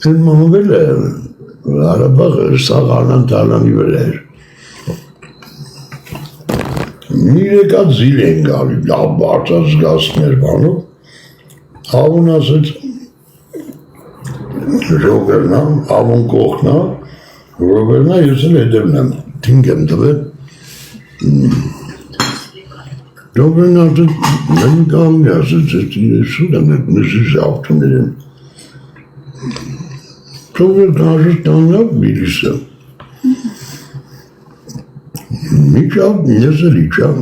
Մահվել է, Արաբաղը սաղանան տալանի վրա էր։ Միրեկատ զիլ են գալի, լավ բարձած զգասներ բանով, հավուն ասեց, ժողերնա, հավուն կողքնա, ժողերնա ես էլ հետևն եմ, թինգ եմ տվել, ժողերնա ասեց, նեն կամի ասեց, սուր եմ եք մսիս ավտուներ եմ, ժողերնա ասեց տանյակ բիլիսը, Միջավ, ես էլ իջավ,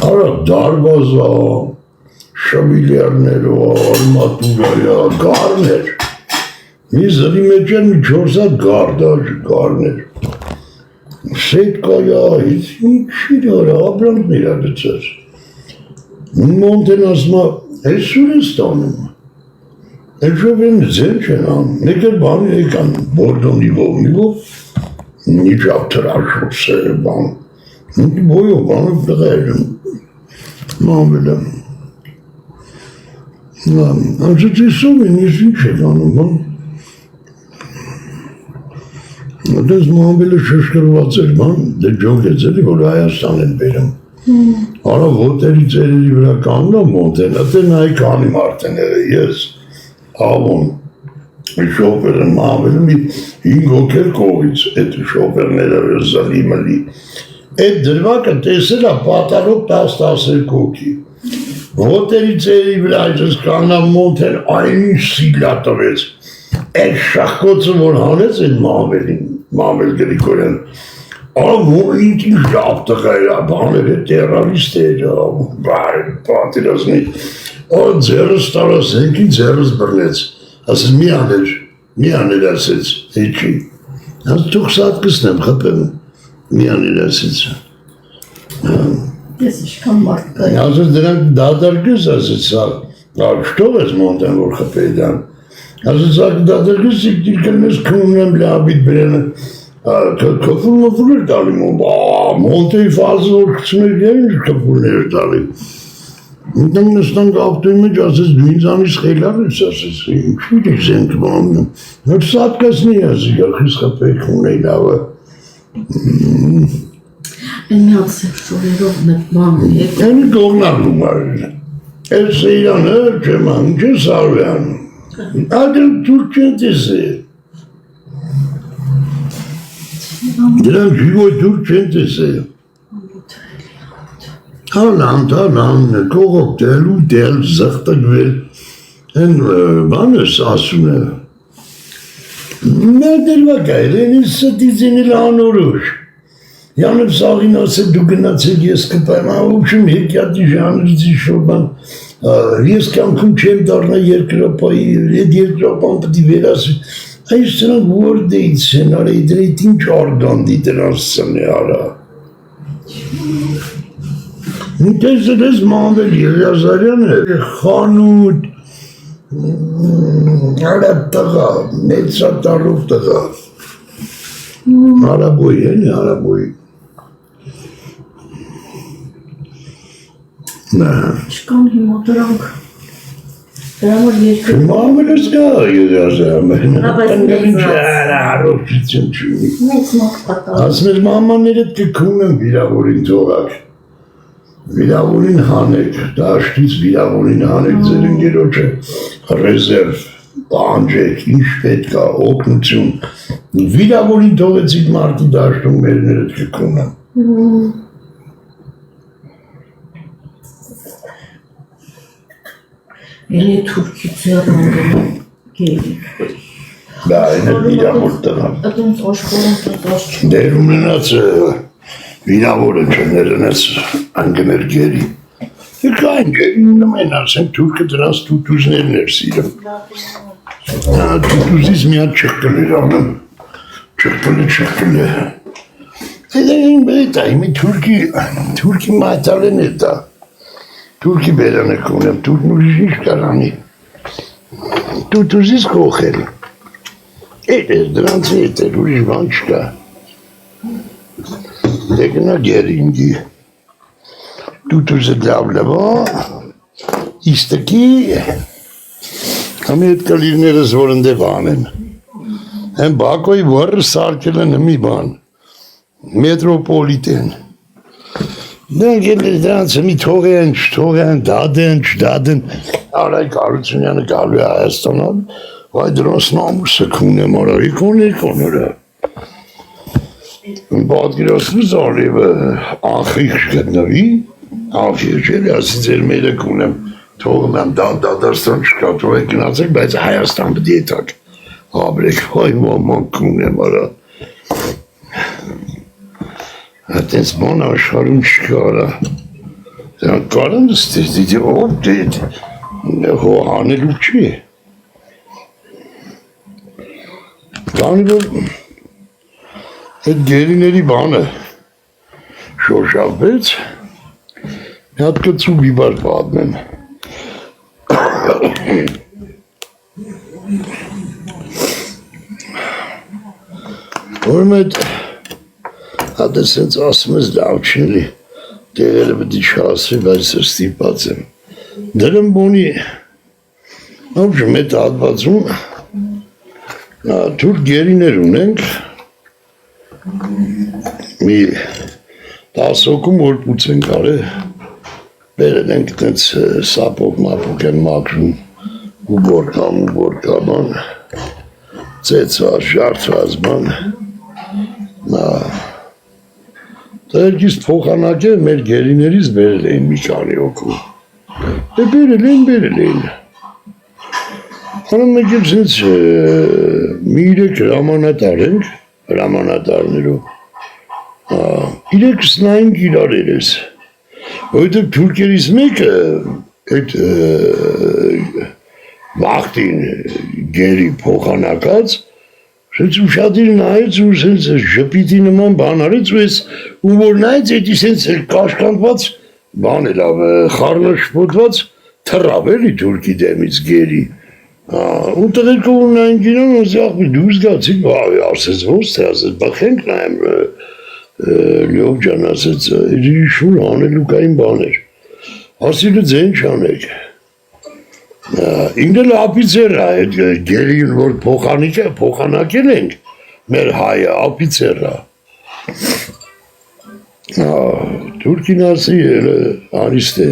արա դարբազա, շավիլյարներով, արմատուրայա, գարներ, մի զրի մեջ են մի չորսատ գարներ, սետկայա, ինչի դորա, ապրանքն իրա գծած, մոնտեն ասմա, ես ուր ես տանում, էլշով են ձեն չեն ան, մեկ էլ բանի եկան, բորդոնիվով, Նիջավ թրաշոս է բան, բոյով բանով դղեր եմ, մամվել եմ, անցած իսով են ես ինչ է բանում, դες մամվելը շշկրված էր բան, դե ջոգ է ձերի, որ Հայաստան են բերում, արա ոտերի ծերերի վրա կաննա մոնտեն, ատե նայի կանի մարդեները, ես, ավոն, շոպերը մամվելը մի 5 հոգեր կողից, այդ շոպերները զալի մլի, այդ դրվակը տեսել է պատարով 10-12 հոգի, ոտերի ծերի վրա այդպես կանա մոնտեն այն սիլա տվեց, այդ շախկոցը որ հանեց այդ մամվել գրիքորեն, որ ինչ լավ տղա էր, բաներ է, տերարիստ էր, պատիրազմի, ձերս տարած, հենքին ձերս բրնեց, ասեց մի աներ ասեց, էջի, թուք սատ կսնեմ խպեմ, մի աներ ասեց, ես իշկան մարդ կայ, ասեց դրանք դադարգյուս ասեց, շտով ես մոնտեն որ խպեի դան, ասեց դադարգյուս իքդիրկել մեզ կնում եմ լաբիտ բրենը, կպուլ մոպուլ էր տալի մոնտեի ֆազը որ կցում էր ինչ կպուլներ տալի, Ընտանք նստանք ավտոյի մեջ ասեց դու ինձանից խելար ես ասեց ինչի դες ենք բանում որ սատկասնի ասի գախիս խպեիք ունեի լավը Են միած շորերով մեկ բան Անի կողնալում արել Ես սեյանը չեմ ինչ է սարվյան Ադրմ թուրք չեն տեսել Դրանք ժիվոյ թուրք չեն տեսել Հալան, կողոք դել ու դել, զղտգվել, են բանս ասում է, նա դելվակ այր, են ես ստից են էլ անորոշ, յանև սաղին ասել դու գնացեք ես կպայմ, ուշում հեկյատի ժանրիցի շորբան, ես կամքում չեմ դարնա երկրապայի, այդ երկրապան պտի վերասի, այս սրանք որ դեից են արա, իդրեիտ ինչ արգանդի դրանց սնե արա, Տեսել ես մամվել Եղիազարյան է, խանութ, արատ տղա, մեծատարով տղա, արաբոյ են, արաբոյ։ Չկան հիմա դրանք, դրանոր երկրի։ Մամվել ես կա Եղիազարյան, տնգալին առողջություն չունի։ Մեծ մոտ պատալ։ Ասում ես մամաներդ կքում եմ վիրավորին թողակ։ Վիրավորին հանեք, դաշտից վիրավորին հանեք ձեր ընկերոջը ռեզերվ, պանջեք, ինչ պետք է, օգնություն, վիրավորին թողեցիք մարդի դաշտում մերներդ կքում եմ։ Են է թուրքի ձեռնորում գերի։ Դա են է վիրավոր տնամ։ Ատոնց աշկորում տնտաշ չում։ Դերում ննաց վիրավորը չներնաց անգներ գերի։ Եկա են գերի նմեն ասեն թուրքը դրանց տուտուզներն էր սիրում։ Տուտուզից միատ չկկլեր անում, չկկլե։ Դա են բետ այմի թուրքի մատալեն է դա։ Թուրքի բերան է կունեմ, թուրքն ուրիշ ինչ կարանի։ Տուտուզից կողել։ Էդ ես դրանց հետ էր, ուրիշ բան չկա։ Դեգնա գերինգի։ Տուտուզը լավ լավա, իստակի, Համի այդ կլիրներս որ ընդ բանեն։ Են Բակոյի վառը սարքել են մի բան։ Մետրոպոլիտեն։ Դրանք դրանց մի թողեն, դադեն, արայ Կարությունյանը գալու է Հայաստանալ, վայ դրանց նամուսը քունեմ արարի կոները։ Պատկերացնուց արիվը անխիղճ գտնվի, անխիղճ էլի, ասի ձեր մերը կունեմ, թողում եմ դադարստան չկա, թող է գնացեք, բայց Հայաստան պտի եթակ, ապրեք, վայ մաման կունեմ արա։ Այդենց բան աշխարում չկա արա, դրանք կարան ստեղծիդի, ով դեդ, հո հանելու չի։ Կանի որ այդ գերիների բանը շոշափվեց, մի հատ կծու բիբար պատմեմ։ Որում այդ հատ է սենց ասում ես լավ չնելի, տեղերը պտի չասվի, բայց ստիպած եմ։ Դրեմ բոնի, ապժում այդ հատվածում, թուրք գերիներ ունենք, մի 10 հոգում որ պուծեն կարե, բերել ենք տենց սապոկ մապոկ են մակրում, ու բորկան, ծեցված, ժարդված բան, Տերգիս փոխանակ է մեր գերիներից բերել էին մի քանի հոգու։ Բերել էին։ Անեմ մեկ էլ սենց մի 3 հրամանատար ենք, հրամանատարներով, 3-ս նայինք իրար երես, որովհետև թուրքերից մեկը այդ վախտին գերի փոխանակած, սենց ուշադիր նայեց ու սենց ժպիտի նման բան արեց ու ես ու որ նայեց էդի սենց կաշկանդված բան է լավ խառնաշփոթված թռավ էլի թուրքի դեմից գերի ու տղերքով նայինք իրան ասի աղբի դուրս գացիք ասեց ոնց թե ասեց բախենք նայեմ լյով ջան ասեց իրի շուր հանելուկային բաներ ասիլը ձեն չանեք ինգել ապիցեր է այդ գերին որ փոխանակել ենք մեր հայը ապիցեր է թուրքին ասի արիստ է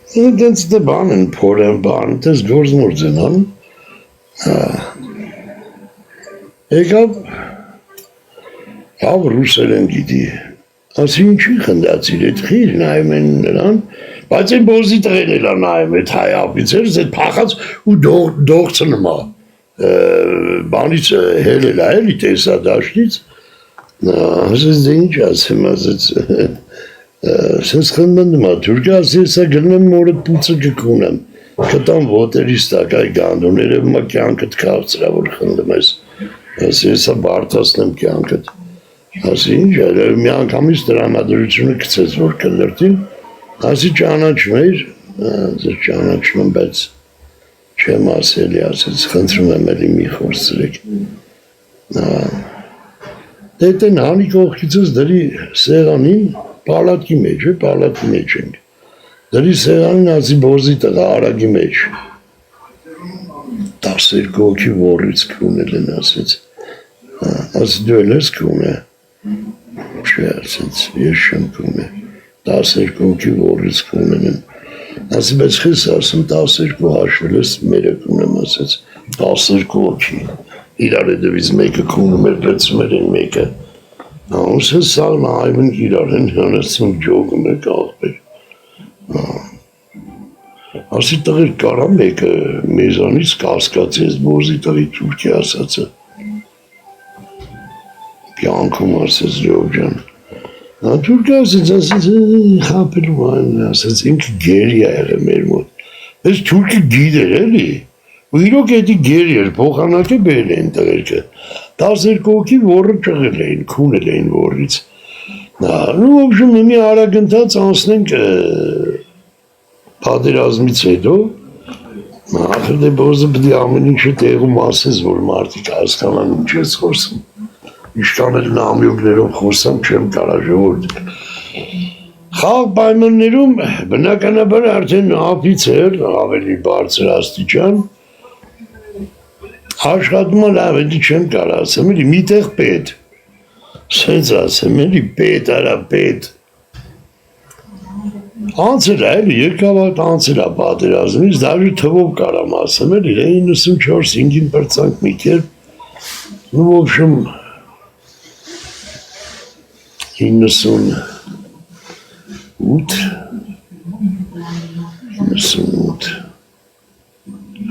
դենց դե բան են փորեն բան դες գործնորձ են անում եկավավ ռուսերեն գիտի ասի ինչի խնդացիր էդ խիր նայում են նրան բայց այն բոզի տղեն էլա նայում էդ հայ ապիցերս էդ փախած ու դողցը նմա բանից հելել էլի տեսա դաշտից ասեց դե ինչ ասեմ ասեց սենց խնդնում է թուրքը ասի սա գնեմ մորդ պուծը գկունեմ կտամ ոտերիս տակ այ գանդուները մա կյանքդ քաղցրա որ խնդում ես ասի սա բարդացնեմ կյանքդ ասի ինչ մի անգամից տրամադրությունը գցեց որ կլրտին ասի ճանաչում էիր ճանաչում եմ բայց չեմ ասելի ասեց խնդրում եմ էլի մի խոսցրեք դե նանի կողքիցս դրի սեղանին պալատքի մեջ ենք դրի սեղանին ասի բոզի տղա արագի մեջ 12 հոգի որից կունել են ասեց ասի դու էլ ես կունե չէ ասեց ես չեմ կունե 12 հոգի որից կունել են ասի բայց խես ասում 12 հաշվել ես մերը կունեմ ասեց 12 հոգի իրար հետևից մեկը կունում էր լծում էր են մեկը Ասես սաղ նայվում ենք իրար են հանեցում ջոգում եք աղբեր ասի տղեր կարա մեկը մեզանից կասկացի ես բոզի տղի թուրքի ասացը կյանքում ասեց լյով ջան թուրքը ասեց խապելու այն ասեց ինքը գերի աղը մեր մոտ ես թուրքի գիդեր էլի ու իրոք էդի գերի էր փոխանակ է բերել են տղերքը 12 հոգի որը ճղել էին, քունել էին որից ու ոբշում մի արագընթաց անցնենք պատերազմից հետո ախր դե բոզը պդի ամեն ինչը տեղում ասես որ մարդիկ հասկանան ինչ ես խոսում ինչքան էլ նամյոկներով խոսամ չեմ կարա ժողորդ Խաղ պայմաններում բնականաբար արդեն օֆիցեր, ավելի բարձր աստիճան, աշխատում է լավ, էլի չեմ կարող ասեմ, էլի միտեղ պետ, սենց ասեմ, էլի պետ, արա պետ, անցել է, էլի երկավատ անցել է պատերազմից, դաժի թվով կարամ ասեմ, էլի 94-5-ին պրծանք մի կերպ, ну, в общем, 98,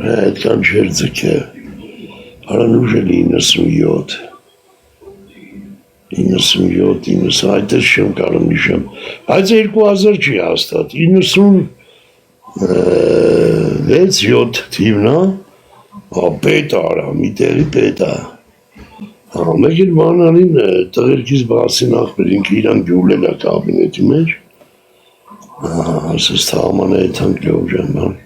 այդքան չեր ձգե, արանուժ էլի 97, այդպես չեմ կարում նիշեմ, բայց 2000 չի հաստատ, 96-7 թիվն է, պետ արա, մի տեղի պետ է, մեկ էլ բանալին տղերքից բացին ախպերինք իրան գյուլել է կաբինետի մեջ, ասես թաղման է եթանք լյոժան բան,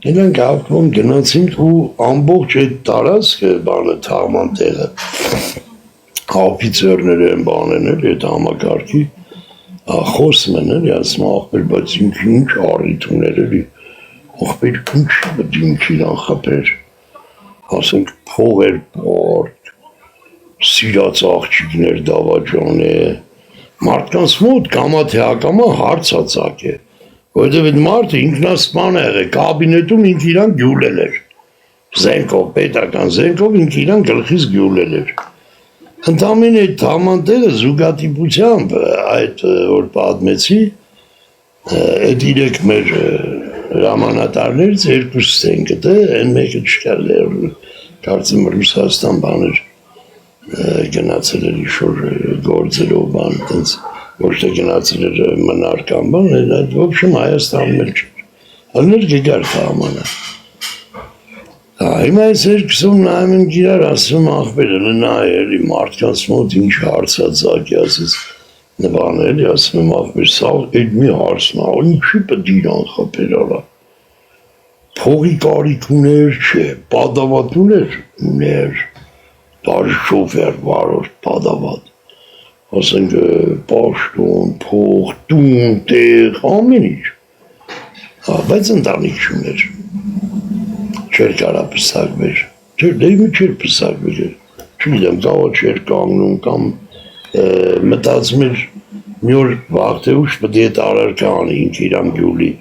Իրանք հաղթվում գնացինք ու ամբողջ այդ տարածքը բանը թաղման տեղը օֆիցերները են բանեն էլ այդ համակարգի խոսում են էլի ասում ախպեր բայց ինչ առիթ ուներ էլի ախպեր ինչ պետք իրան խփեր ասենք փողեր պարտ սիրած աղջիկներ դավաճան է մարդկանց մոտ կամա թե ակամա հարցածակ է որովհետև այդ մարդը ինքնասպան է եղել կաբինետում ինք իրան գյուլել էր զենքով պետական զենքով ինք իրան գլխից գյուլել էր ընդամենը այդ թաղմանտերը զուգատիպությամբ այդ որ պատմեցի այդ իրեք մեր հրամանատարներից երկուսս են գտել այն մեկը չկար կարծեմ Ռուսաստան բաներ գնացել էր ինչ-որ գործերով բան տենց ոչ թե գնացել էր մնարկան բան այդ ոչ շում Հայաստանում էլ չէր հլներ գգար թաղմանը հիմա այս երկուսում նայում ենք իրար ասում ախպերը նա էլի մարդկանց մոտ ինչ հարցածակ է ասես նվան էլի ասում եմ ախպեր սա այդ մի հարցն է ինչի պետք իրան խփեր արա փողի կարիք ուներ չէ պատավատ ուներ դաժ շոֆեր վարորդ պատավատ ասենք պաշտոն, փող, տուն, տեղ, ամեն ինչ բայց ընտանիք չուներ չէր կարա պսակվեր չէր դեպի չէր պսակվեր չգիտեմ կավա չէր կանգնում կամ մտածում էր մի օր վաղ թե ուշ պետք է այդ առարկա անի ինք իրան գյուլի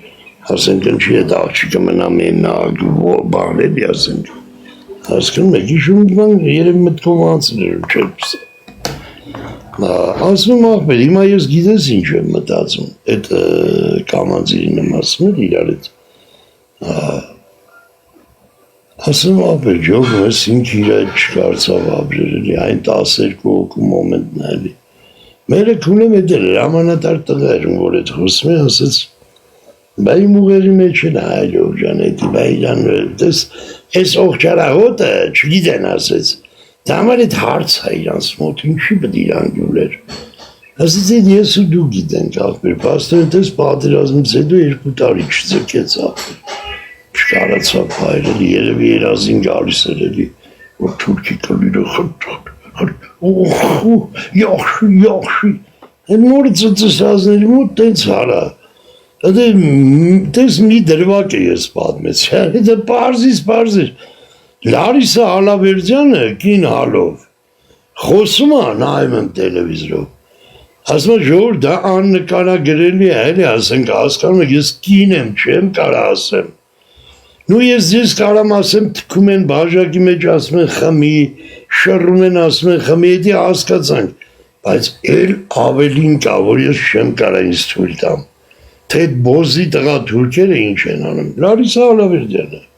ասենք ինչի է աղջիկը մնա մենակ բան էլի ասենք հասկանում եք իշում բան երևի մտքով անցել էր չէր պսակ ասում ախպեր, հիմա ես գիտես ինչ եմ մտածում, այդ կամանձիրին եմ ասում էր իրար էդ ասում ախպեր, ջողում ես ինք իր այդ չկարծավ ապրեր էլի, այն 12 հոգու մոմենտն էլի մերը կունեմ էդ էր, հրամանատար տղա էր, որ էդ խոսում է, ասեց բա իմ ուղերի մեջ են այլով ջան, էդի բա իրան, ես ողջարահոտը չգիտեն ասեց Դա համար այդ հարց է իրանց մոտ, ինչի պետք իրան գյուլեր։ Ասեց այդ ես ու դու գիտենք ախպեր, պաստորեն տես պատերազմից հետո 2 տարի չձգեց ախպեր։ Չկարացավ հայրելի, երևի երազին գալիս էր էլի, որ թուրքի կլիրը yaxşı, Այդ մորը ծծսազների մոտ տենց հարա։ Տես մի դրվակ է ես պատմեցի, դա պարզից Լարիսա Հալավերդյանը կին հալով, խոսում է նայում եմ տելևիզորով, ասում է ժողովուրդ դա աննկարագրելի է, էլի ասենք հասկանում եք, ես կին եմ, չեմ կարա ասեմ, նու ես կարամ ասեմ թքում են բաժակի մեջ ասում են խմի, շռում են ասում են խմի, էդի հասկացանք, բայց էլ ավելին կա, որ ես չեմ կարա ինձ թույլ տամ, թե այդ բոզի տղա թուրքերը ինչ են անում, Լարիսա Հալավերդյանը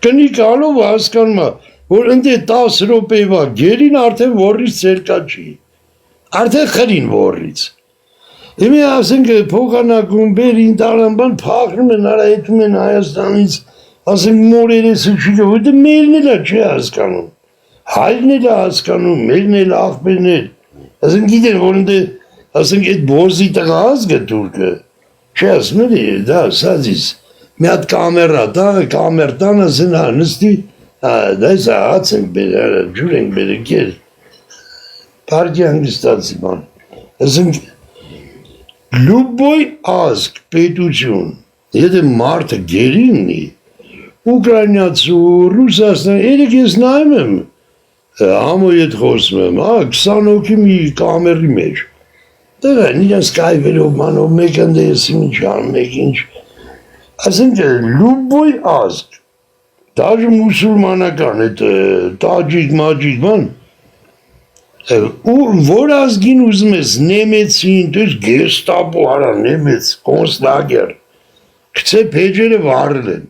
Կնի կալով հասկանում է, որ ընդ է 10 ռոպեվա գերին արդեն որից ծերկա չի, արդեն խրին որից։ Եմի ասենք փոխանակում բերին տարանբան փախնում են, արայետում են Հայաստանից, ասենք մորերեսը չիկը, որ դա մերն էլ է չի հասկանում, հայրն էլ է հասկանում, մերն էլ աղբերն էլ, ասենք գիտեն, որ ընդ է, ասենք այդ բոզի տղա ազգը թուրքը, չի ասում էլի, դա սազիս, մի հատ կամերա տա, կամեր տանը զնա նստի, դա ես հաց ենք բերել, ջուր ենք բերել, պարկի հանգստացի բան, ասենք, Լուբոյ ազգ պետություն, եթե մարդը գերիննի, Ուկրաինացու, Ռուսաստան, երեք ես նայում եմ, համո ետ խոսում եմ, 20 հոգի մի կամերի մեջ, դեղ են իրան սկայվերով մանով, մեկ ընդեսիմ ինչ անում, մեկ ինչ, ասենք լուբոյ ազգ, դաժը մուսուլմանական, տաջիկ, մաջիկ, ման, որ ազգին ուզում ես նեմեցին, դες գեստապո արա նեմեց, կոնսլագեր, կցե պեջերը վարել են,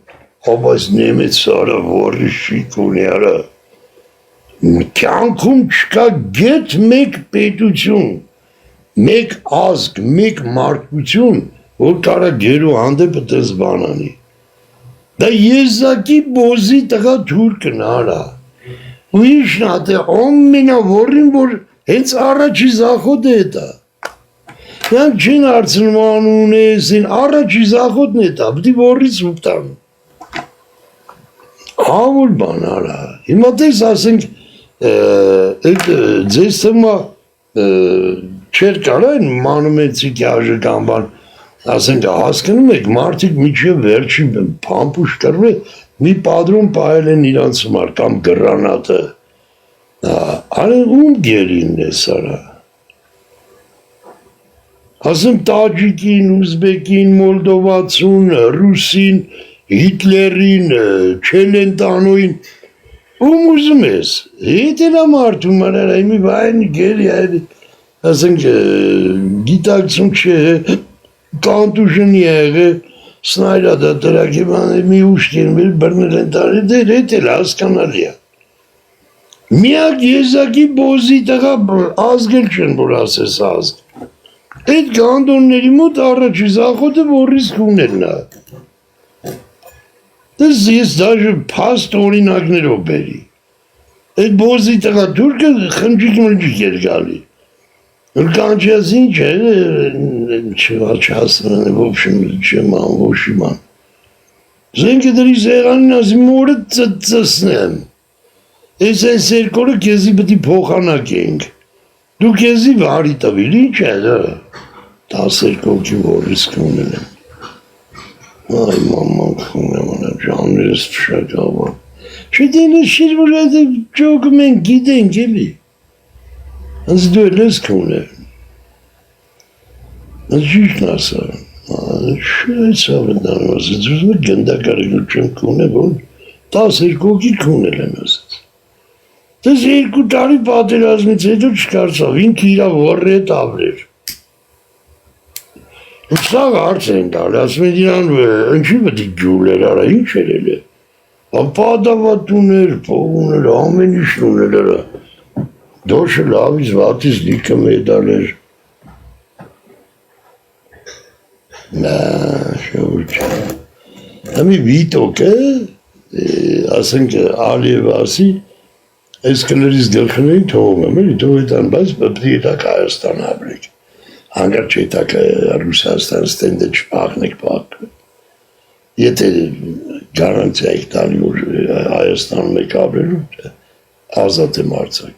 Obaz Nemets ara vorri şikuni ara. Kyankum չկա գետ մեկ պետություն, մեկ ազգ, մեկ մարդկություն, որ կարա գերու հանդեպը տես բանանի։ Դա եզակի բոզի տղա թուրքն արա։ Ուրիշն ատե ամենա որին, որ հենց առաջի զախոտ է դա։ Նրանք չեն արցնում անունեսին, առաջի զախոտն է դա, բդի որից ուպտան։ Հավուր բան արա, հիմա տես ասենք, ձեզ թմա չեր կարա են մանումեցիկ աժական բան, ասենք հասկնում եք, մարդիկ միջև վերջի պամպուշ կրվե, մի պադրում պահել են իրանց մար կամ գրրանատը, արեն ում գերինն է սարա, ասեմ տաջիկին, ուզբեկին, մոլդովացուն, ռուսին, Հիտլերին, Չելենտանոին, ում ուզում ես, հետելա մարդում արար, այմի վայնի գերի, ասենք գիտակցում չէ, կանտուշն եղը, սնայրա դա տրակի բանը, մի ուշկեն, մեր բրնել են տարի, դեր հետել հասկանալի է։ Միակ եզակի բոզի տղա ազգել չեն, որ ասես ազգ։ Այդ գանդոնների մոտ առաջի զախոտը որից կունելն է։ Դες ես դաժը պաստ օրինակներով բերի, այդ բոզի տղա թուրկը խնջիկ մնջիկ էր գալի, որ կանչյաց ինչ է, չհասնան է, ոբշմ չման, ոշիման, զենքը դրի սեղանին ասի մորը ծսնեմ, ես այս երկորը կեզի բտի փոխանակ ենք, դու կեզի վարի տվիր, ինչ է դա, 10 երկոքի որից կունել եմ, Ay mamam kune canlıyız şaka var. Şedine şirvulede çok men giden gibi. Az döyles kune. Az hiç nasıl. Şöyle savundan var. Züzme gönda karıgülçem kune bu. Tasir koki kunelemez. Tasir kutari patel azmitseydi çıkarsa vin kira vorre tabrir. Սաղ հարց են տալ, ասում են իրան ընչի պետք ջուլեր արա, ինչ էր էլ է, ապադավատ ուներ, փող ուներ, ամեն ինչ ուներ արա, դոշը լավից վատից լիքը մեդալ էր, շավոր չէ, ամի վիտոք է, ասենք ալիև ասի, այս կլերից գլխներին թողում եմ, էլի թող էտան, բայց պետք է տակ Հայաստան ապրեք, Հանգար չէ տակ Ռուսաստան ստենդը չպաղնեք պաղք, եթե գարանցիա եք տալի, որ Հայաստանում եք ապրելու, ազատ եմ արցակ։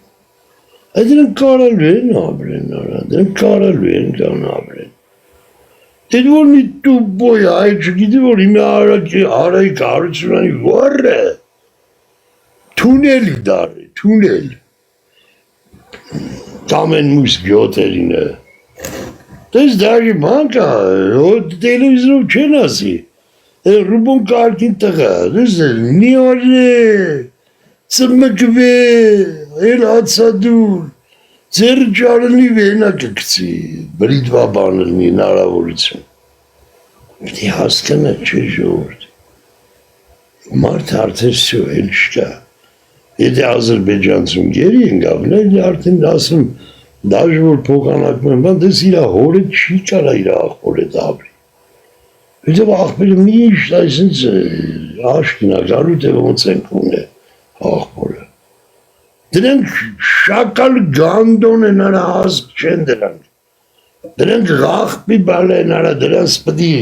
Այդ դրանք կարալու են ապրեն, դրանք կարալու են կան ապրեն։ Դեդ որ մի տուբոյ այ չգիտի, որ իմի արայի կարությունանի վարը, թունելի դարը, թունել, կամեն մույս գյոտերին է, Դες դաժի բանկա, տելևիզորով չեն ասի, ռուբոն կարկին տղա, դες մի օրը, ծմկվե, էլ ացադուր, ձեր ճարնի վենա կկցի, բրիդվա բանրնի նարավորություն։ Պետի հասկանը չէ ժողորդ, մարդ արդեր սյո էլ չկա, եթե Ադրբեջանցում գերի են գավնել, արդեն ասում, Դաժ որ փոխանակում եմ, դες իրա հորը չի կարա իրա աղբորը դաբրի։ Հետև աղբերը միշտ այսինց աշկինա գարուտ է ոնց ենք ունե աղբորը։ Դրանք շակալ գանդոն են արա ազգ չեն դրանք։ Դրանք աղբի բալ են արա դրանց պտի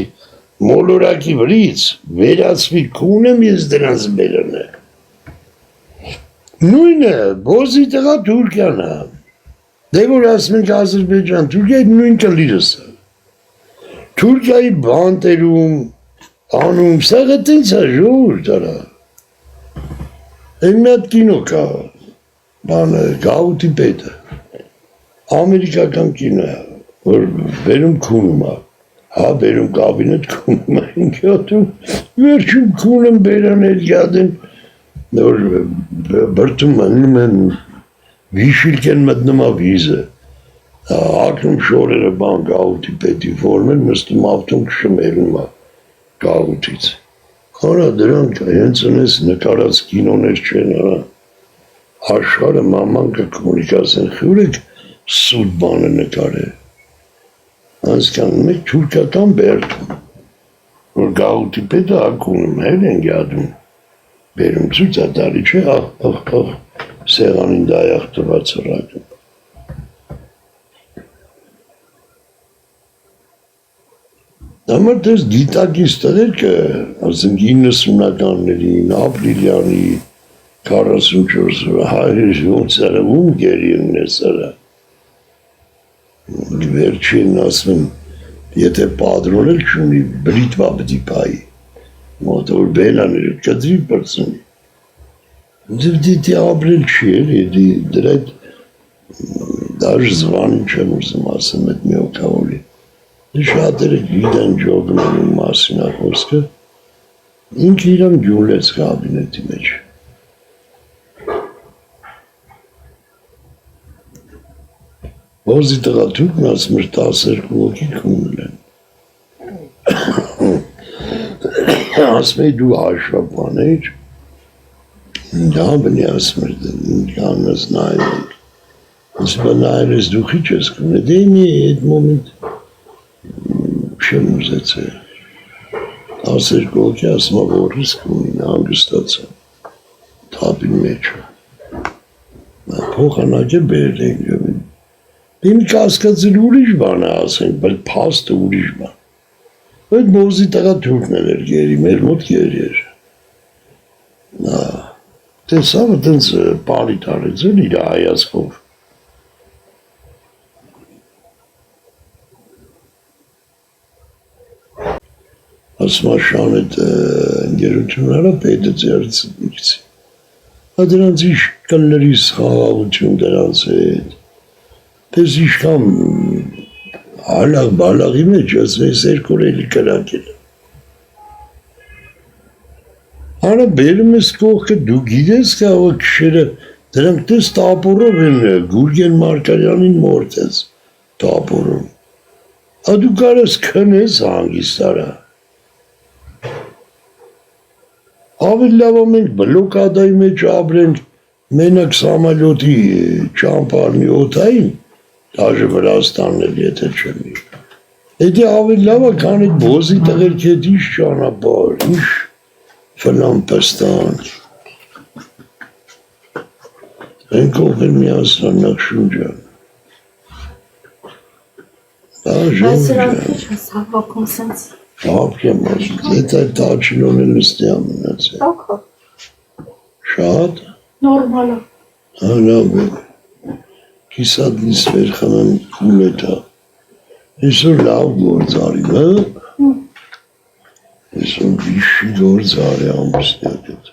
մոլորակի վրից վերացվի կունեմ ես դրանց բերն է։ Նույն է, բոզի տղա Թուրքյան է։ Դե որ ասում ենք Ադրբեջան, Թուրքիա նույն կլիրս է։ Թուրքիայի բանտերում անում, սաղը տենց է ժողովուրդ արա։ Այն մի հատ կինո կա, բանը գաղութի պետը, ամերիկական կինո է, որ բերում քունում է, հա բերում կաբինետ քունում է, ինքը ատում, վերջում քունն բերան էլ յադեն, որ բրդում են, վիշիլք են մտնում է վիզը, ակնում շորերը բան գաղութի պետի ֆորմեն, մստում ավտոն կշմերում է գաղութից։ Արա դրանք հենց ընես նկարած կինոներ չեն արա, աշխարը մամանքը կոմունիկացեն, խուրեք սուտ բանը նկար է, անցկան մեկ թուրքական բերդում, որ գաղութի պետը ակունում հել են գյադում, բերում ծուցատարի չէ, սեղանին դայախ տված հրակում։ Համար դες դիտակից տղեր կը, ասենք 90-ականներին, ապրիլյանի 44 հայրեր ոնց արվում գերի ունեսարա։ Վերջին ասում, եթե պատրոնել չունի, բրիտվա բդի պայի, մոտոր բելաները կդրի պրծնի։ Ձև դիտի ապրել չի էլ, դրա այդ դաժ զվանին չեմ ուզում ասում այդ մի օկավորի։ Շատերը գիտեն ջոգնելու մասին ախոսքը, ինքը իրան գյուլեց կաբինետի մեջ։ Ոզի տղա թուրքն ասում էր 12 հոգի քունել են։ Ասում է դու հաշվապան էր, դա բնի ասում էր, կաննս նայել ենք։ Ասում է նայել ես դու խիչ ես քունել, դե մի այդ մոմենտ չեմ ուզեցել, 12 հոգի ասում է որիս կունին հանգստացա, թապին մեջը, փոխանակ է բերել ենք գվին, իմ կասկածել ուրիշ բան է ասենք, բայց պաստը ուրիշ բան, այդ մոզի տղա թուրքնել էր գերի, մեր մոտ գերի էր, տեսավը տենց պարի տարեց էլ իր հայացքով, ասում աշան այդ ընգերությունները պետը ձերցնիքցի, դրանց իշ կլների սխաղաղություն դրանց հետ, տես իշկամ հալաղ բալաղի մեջ, ասում ես երկոր էլի կրակել։ Արա բերում ես կողքը, դու գիտես կա ով քշերը, դրանք տես տապորով են, Գուրգեն Մարկարյանին մորտես տապորով, դու կարես քնես հանգիստ արա, Ավելի լավ մենք բլոկադայի մեջ ապրենք, մենակ սամալյոտի ճամպարնի օթային, դաժե Վրաստանն էլ եթե չմի։ Էդի ավելի լավ է, քան այդ բոզի տղերք հետ ինչ ճանապարհ, ինչ ֆլամպստան։ Մենք ովեր միասնան նախշունջան։ Բայց սրանք ինչ ես հավաքում սենց։ Հավքեմ ասում, այդ այդ տաչինոն էլ նստի ամնացել։ Ոքո։ Շատ։ Նորմալ է։ Լավ է, կիսատ լիս վերխանան կունետա, այսօր լավ գործարի, հա? Այսօր վիշի գործարի ամուսնյակետ։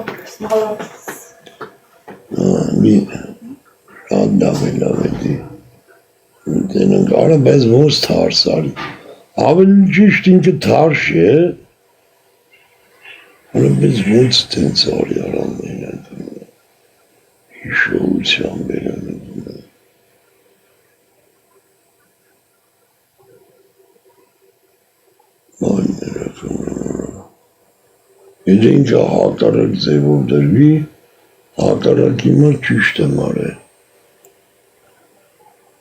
Ապս մալատս։ Մի շատ լավ է դի, դենենք արա բայց ոնց թարս արի, ավելի ճիշտ ինքը թարշ է, Հələ biz ոնց տենց արի արաններին են, հիշողության բերանում, մանները կնորա, եթե ինքը հակարակ ձևով դրվի, հակարակի մար ճիշտ եմ արել,